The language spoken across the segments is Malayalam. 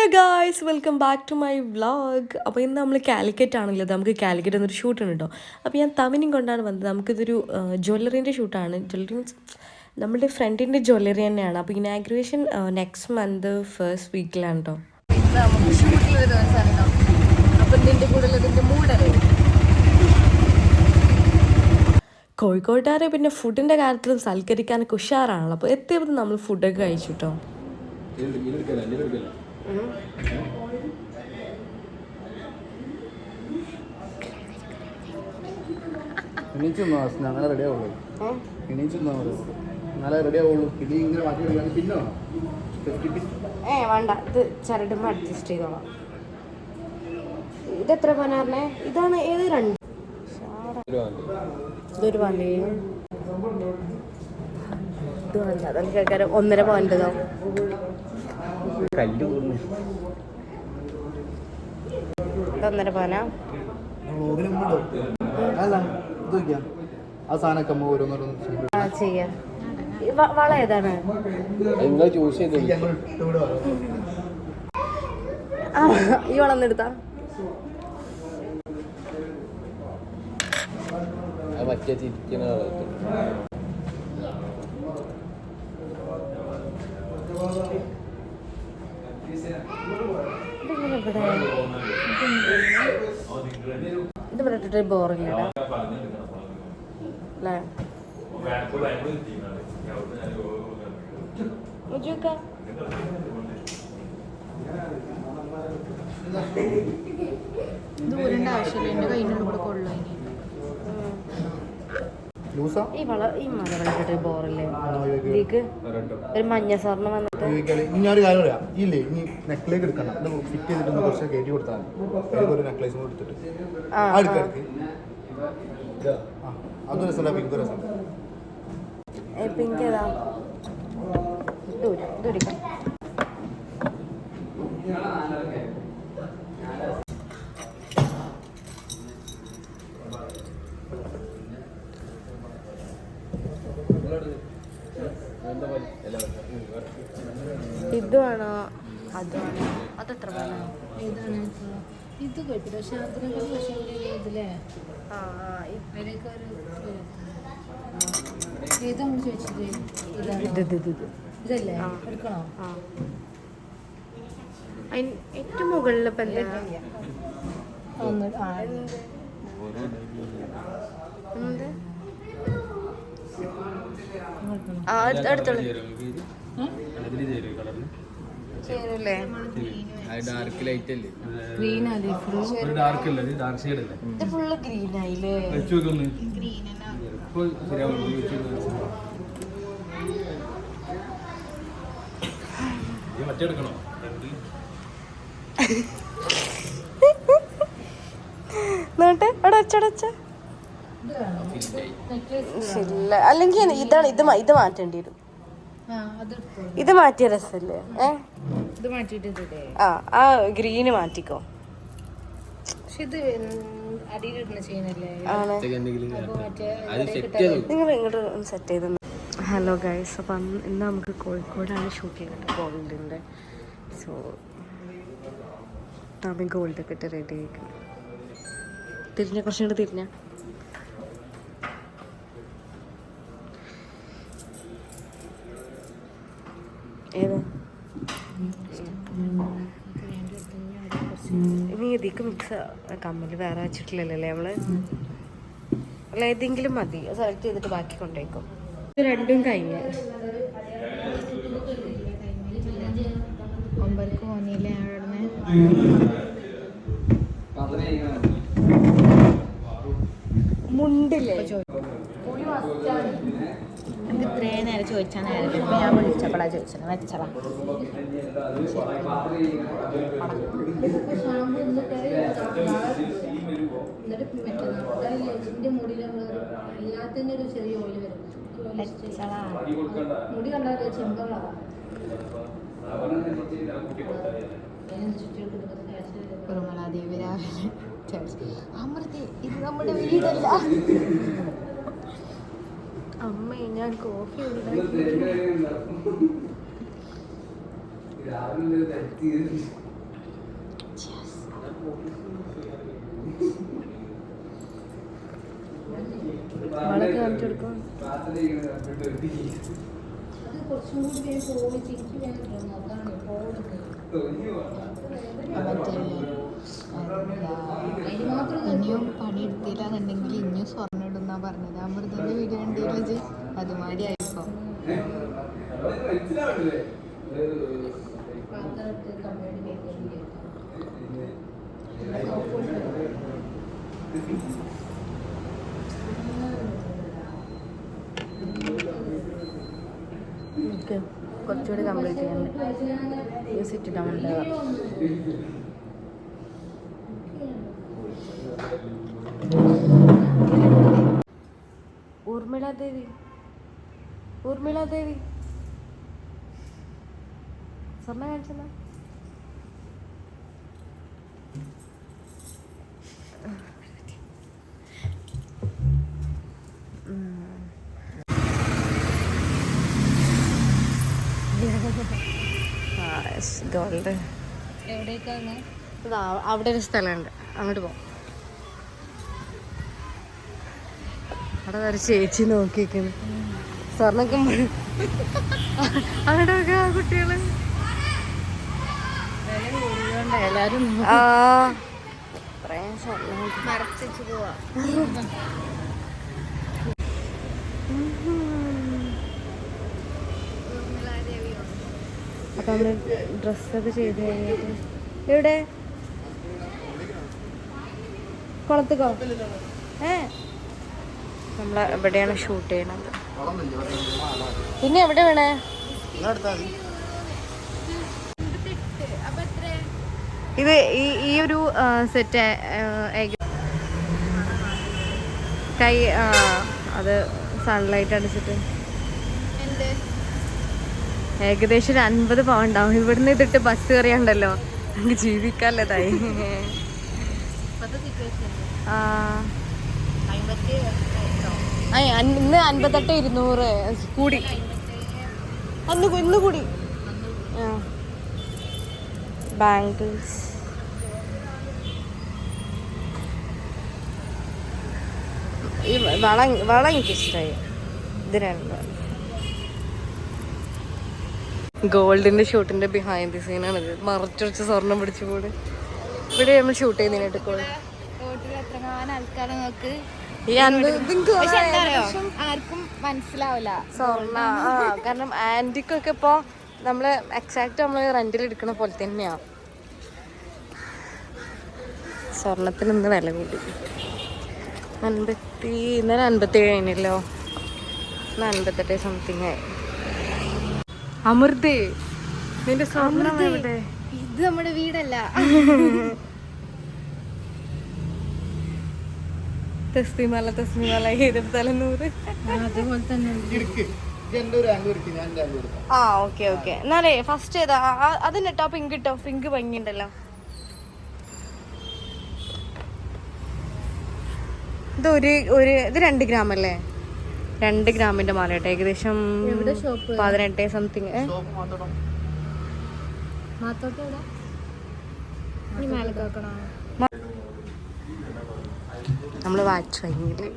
Hello guys, welcome back to my vlog. അപ്പോൾ ഇന്ന് നമ്മൾ കാലിക്കറ്റ് ആണല്ലോ, നമുക്ക് കാലിക്കറ്റ് എന്നൊരു ഷൂട്ടുണ്ട് കേട്ടോ. അപ്പോൾ ഞാൻ തമിനും കൊണ്ടാണ് വന്നത്. നമുക്കിതൊരു ജ്വല്ലറീൻ്റെ ഷൂട്ടാണ്. ജ്വല്ലറി മീൻസ് നമ്മുടെ ഫ്രണ്ടിൻ്റെ ജ്വല്ലറി തന്നെയാണ്. അപ്പോൾ ഇനാഗ്രേഷൻ നെക്സ്റ്റ് മന്ത് ഫസ്റ്റ് വീക്കിലാണ് കേട്ടോ. നമുക്ക് ഷൂട്ടിലൊരു ദിവസമാണ് കേട്ടോ. അപ്പോൾ ഇതിൻ്റെ കൂടെ ഇതിൻ്റെ മൂടല്ലേ. കോഴിക്കോട്ടുകാരെ പിന്നെ ഫുഡിൻ്റെ കാര്യത്തിലും സൽക്കരിക്കാനൊക്കെ ഉഷാറാണല്ലോ. അപ്പോൾ എത്തിയപ്പോൾ നമ്മൾ ഫുഡൊക്കെ കഴിച്ചു കേട്ടോ. അങ്ങനെ റെഡി ആവുള്ളൂ. നല്ല റെഡി ആവുള്ളൂ. ഇത് ഇങ്ങനെ മാറ്റി പിന്നെ വേണ്ട, ഇത് ചരടുമ്പോൾ അഡ്ജസ്റ്റ് ചെയ്തോളാം. ഇതെത്ര പനാറിനെ? ഇതാണ് ഏത് രണ്ട്? ഇതൊരു വണ്ടി. ഇത് വേണ്ട, അതെനിക്ക് കേൾക്കാറ് 1.5 പവൻ്റെതോ. കല്ല് ഇത് 1.5 പവനാ? ആ സാധനമൊക്കെ നമ്മൾ ഓരോന്നോരോന്ന് ചെയ്യാം. വള ഏതാണ്? ചൂസ് ചെയ്ത് ഈ വളർന്നെടുത്താ മറ്റേ ചിരിക്കുന്ന ഇത് ഇവിടെ ഇട്ടിട്ട് ബോറില്ല അല്ലേ? ദൂരേണ്ട ആവശ്യമില്ല, എൻ്റെ കയ്യിൻ്റെ കൂടെ കൊള്ളു. ഈ മല ഇട്ടിട്ട് ബോറില്ലേ? ഇതിലേക്ക് ഒരു മഞ്ഞ സ്വർണ്ണം വന്നിട്ട് ഞാനൊരു കാര്യം പറയാം. ഇല്ലേ ഇനി നെക്ലേക്ക് എടുക്കണം. ഇത് ഫിറ്റ് ചെയ്തിട്ട് കുറച്ച് കയറ്റി കൊടുത്താൽ മതി. ഒരു നെക്ലേസും കൂടെ എടുത്തിട്ട് അതൊരു രസം. പിങ്ക് രസം. പിങ്ക് ഏതാ? ഇതെടുക്കാം. ഇതുവാണോ അതാണോ? അതെത്ര വേണോ? ഏതാണ് ഇത്? കുഴപ്പമില്ല, പക്ഷെ അതിനൊക്കെ പക്ഷേ ഇതില്ലേ ഇവരൊക്കെ ഒരു ഏതാണ് ചോദിച്ചത്? ഇതല്ലേ എടുക്കണോ? ഏറ്റവും മുകളിൽ ഇപ്പം എന്താ? അടുത്തോളൂ. ചേരൂല്ലേ? ഗ്രീൻ അല്ലേ? ഇത് ഫുള്ള് ഗ്രീൻ ആയില്ലേ? നോട്ടെ അവിടെ വെച്ചടച്ച ശരില്ല. അല്ലെങ്കിൽ ഇതാണ് ഇത് മാറ്റേണ്ടി വരും. ഇത് മാറ്റിയ രസല്ലേ? ഇത് മാറ്റിയിട്ട് ആ ഗ്രീന് മാറ്റിക്കോ. പക്ഷെ ഇത് അടിയിലിടുന്ന ചെയ്യുന്നല്ലേ? നിങ്ങൾ ഇങ്ങോട്ട് ഒന്ന് സെറ്റ് ചെയ്ത്. ഹലോ ഗൈസ്, അപ്പം ഇന്ന് നമുക്ക് കോഴിക്കോടാണ് ഷൂട്ട് ചെയ്തിട്ട് ഗോൾഡിൻ്റെ. സോ നമ്മൾ ഗോൾഡൊക്കെ ഇട്ട് റെഡി ആയിരിക്കും. കുറച്ചും കൂടെ തിരിഞ്ഞ ഏതാ? ഇനി ഇതിക്ക് മിക്സ് കമ്മല് വേറെ വെച്ചിട്ടില്ലല്ലോ നമ്മള്? അല്ല, ഏതെങ്കിലും മതി. സെലക്ട് ചെയ്തിട്ട് ബാക്കി കൊണ്ടേക്കും. ഇത് രണ്ടും കഴിഞ്ഞ ഒമ്പരക്ക് പോന്നില്ലേ? മുണ്ടില്ലേ? എനിക്ക് ഇത്രയും നേരം ചോദിച്ചാൽ നേരം ഇപ്പം ഞാൻ വിളിച്ചപ്പോഴാണ് ചോദിച്ചത്. വെച്ചതാ മുടി കണ്ടാൽ ചെമ്പകളാണ്. കുറുമലാദേവി രാവിലെ അമൃതി, ഇത് നമ്മുടെ വീടല്ല. അമ്മേ, ഞാൻ കോഫി ആളൊക്കെ കാണിച്ചു കൊടുക്കും. ഇനിയും പണിയെടുത്തില്ലാന്നുണ്ടെങ്കിൽ ഇനിയും സ്വർണ്ണം ഇടുന്നാ പറഞ്ഞത്. അമൃതന്റെ വീഡിയോ ഉണ്ടെങ്കിൽ അതുമാതിരി ആയിപ്പോ ഓക്കെ, കുറച്ചുകൂടി കംപ്ലീറ്റ് ചെയ്യാനുണ്ട്. സിറ്റ് ഡൗൺ ഊർമിളാദേവി, ഊർമിളാദേവി സ്വർണ്ണ കാണിച്ചെന്നാ. ഗോൾഡ് എവിടേക്കാണ്? അവിടെ ഒരു സ്ഥലമുണ്ട്, അങ്ങോട്ട് പോകാം. അവിടെ ഒരു ചേച്ചി നോക്കിക്കുന്നു സ്വർണ്ണൊക്കെ അവിടെ ഒക്കെ കുട്ടികള് എല്ലാരും സ്വർണ്ണം മറച്ചു പോവാ. അപ്പൊ നമ്മള് ഡ്രസ്സൊക്കെ ചെയ്ത് കഴിഞ്ഞിട്ട് എവിടെ കുളത്തുക്കോ? നമ്മള് എവിടെയാണ് ഷൂട്ട് ചെയ്യണത്? പിന്നെ എവിടെ വേണേ? ഇത് ഈ ഒരു സെറ്റ് കൈ അത് സൺലൈറ്റ് അടിച്ചിട്ട് ഏകദേശം 50 പവൻ ഉണ്ടാവും. ഇവിടുന്ന് ഇതിട്ട് ബസ് കയറിയുണ്ടല്ലോ നമുക്ക് ജീവിക്കാല്ലതായി. ഇന്ന് 58 200 കൂടി, ഇന്ന് കൂടി. ബാംഗിൾസ് ഈ വള എനിക്കിഷ്ടമായി. ഇത് രണ്ടും ഗോൾഡിന്റെ ഷൂട്ടിന്റെ ബിഹൈൻഡ് ദി സീനാണിത്. മറച്ചുറച്ച് സ്വർണം പിടിച്ചു കൂടെ ഇവിടെ നമ്മൾ ഷൂട്ട് ചെയ്യുന്നതിനായിട്ട് ആർക്കും മനസ്സിലാവില്ല സ്വർണ്ണ. കാരണം ആന്റിക്കൊക്കെ ഇപ്പൊ നമ്മള് എക്സാക്ട് നമ്മള് റെന്റിൽ എടുക്കണ പോലെ തന്നെയാ. സ്വർണത്തിന് ഇന്ന് വില കൂടി. ഇന്നലെ 57 കഴിഞ്ഞല്ലോ, 58 സംതിങ് ആയി. അമൃതേ, നിന്റെ സ്വർണ്ണം എവിടെ? ഇത് നമ്മുടെ വീടല്ല. തസ്തിമല ഏതെടുത്താലും 100. അതുപോലെ തന്നെ ഓക്കെ ഓക്കെ. എന്നാലേ ഫസ്റ്റ് ഏതാ? അതിനിട്ടോ പിങ്ക് ഇട്ടോ, പിങ്ക് ഭംഗിയുണ്ടല്ലോ. ഇത് ഇത് 2 ഗ്രാം അല്ലേ? 2 ഗ്രാമിന്റെ മാല കേട്ടോ, ഏകദേശം 18 സംതിങ്. നമ്മള് വാച്ച് വാങ്ങിയില്ലേ,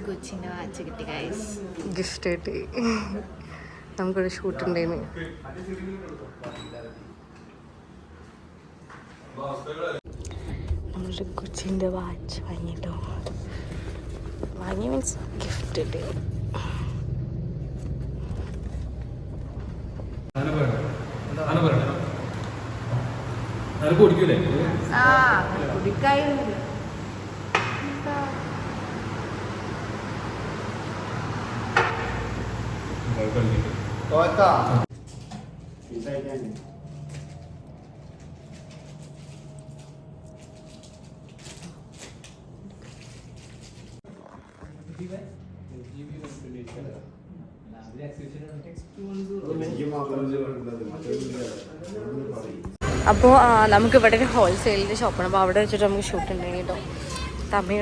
ഗുച്ചിന്റെ വാച്ച് കിട്ടി ഗൈസ്, ഗിഫ്റ്റ് കിട്ടി. നമുക്കൊരു ഷൂട്ട് ഉണ്ടായിരുന്നു. നമ്മളൊരു ഗുച്ചിന്റെ വാച്ച് വാങ്ങിട്ടോ. വാങ്ങി മീൻസ് ഗിഫ്റ്റ് കിട്ടി. കുടിക്കൂലേ? കുടിക്കായി അപ്പോൾ നമുക്ക് ഇവിടെ ഒരു ഹോൾസെയിലിൻ്റെ ഷോപ്പാണ്. അപ്പോൾ അവിടെ വെച്ചിട്ട് നമുക്ക് ഷൂട്ട് ഉണ്ടായിരുന്നു കേട്ടോ. തമിഴ്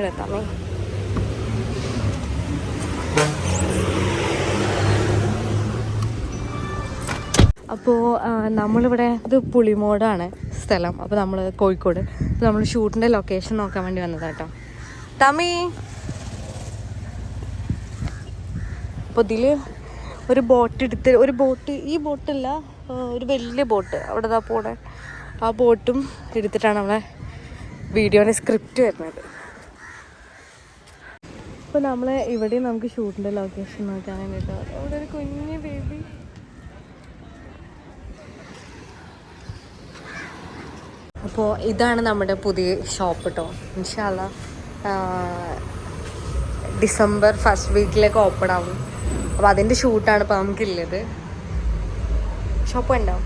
അപ്പോൾ നമ്മളിവിടെ ഇത് പുളിമോടാണ് സ്ഥലം. അപ്പോൾ നമ്മൾ കോഴിക്കോട്. അപ്പോൾ നമ്മൾ ഷൂട്ടിൻ്റെ ലൊക്കേഷൻ നോക്കാൻ വേണ്ടി വന്നതാണ് കേട്ടോ. തമി അപ്പോൾ ഇതിൽ ഒരു ബോട്ട് എടുത്ത്, ഒരു ബോട്ട്, ഈ ബോട്ടല്ല, ഒരു വലിയ ബോട്ട് അവിടെ ഇതാ പോണെ, ആ ബോട്ടും എടുത്തിട്ടാണ് നമ്മളെ വീഡിയോൻ്റെ സ്ക്രിപ്റ്റ് വരുന്നത്. അപ്പോൾ നമ്മൾ ഇവിടെ നമുക്ക് ഷൂട്ടിൻ്റെ ലൊക്കേഷൻ നോക്കാൻ വേണ്ടിയിട്ട് അവിടെ ഒരു കുഞ്ഞ് ബേബി. അപ്പോൾ ഇതാണ് നമ്മുടെ പുതിയ ഷോപ്പ് കേട്ടോ. ഇൻഷാ അല്ലാ ഡിസംബർ ഫസ്റ്റ് വീക്കിലേക്ക് ഓപ്പൺ ആവും. അപ്പോൾ അതിൻ്റെ ഷൂട്ടാണ് ഇപ്പോൾ നമുക്കുള്ളത്. ഷോപ്പ് ഉണ്ടോ?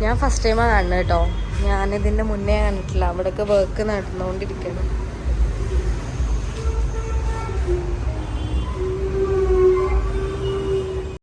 ഞാൻ ഫസ്റ്റ് ടൈമാണ് കാണുന്നത് കേട്ടോ. ഞാനിതിൻ്റെ മുന്നേ കണ്ടിട്ടില്ല. അവിടെയൊക്കെ വർക്ക് നടന്നുകൊണ്ടിരിക്കണം.